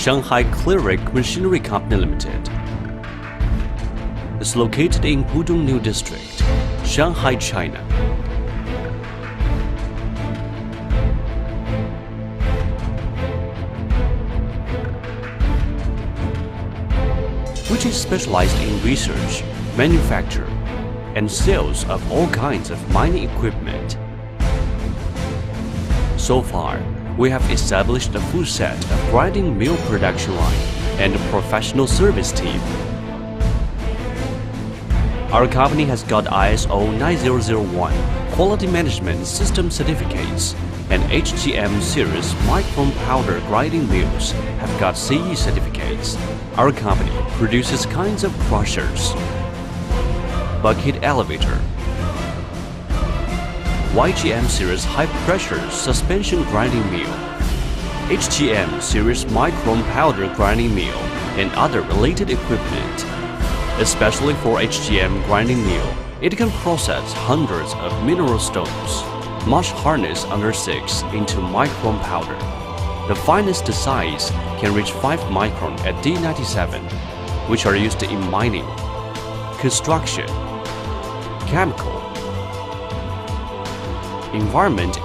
Shanghai Clirik Machinery Company Limited. It's located in Pudong New District, Shanghai, China. Which is specialized in research, manufacture, and sales of all kinds of mining equipment. So far, we have established a full set of grinding mill production line and a professional service team. Our company has got ISO 9001 Quality Management System certificates, and HGM series micron powder grinding mills have got CE certificates. Our company produces kinds of crushers, bucket elevator, YGM series high-pressure suspension grinding mill, HGM series micron powder grinding mill, and other related equipment. Especially for HGM grinding mill, it can process hundreds of mineral stones, much hardness under 6 into micron powder. The finest size can reach 5 micron at D97, which are used in mining, construction, chemical, environment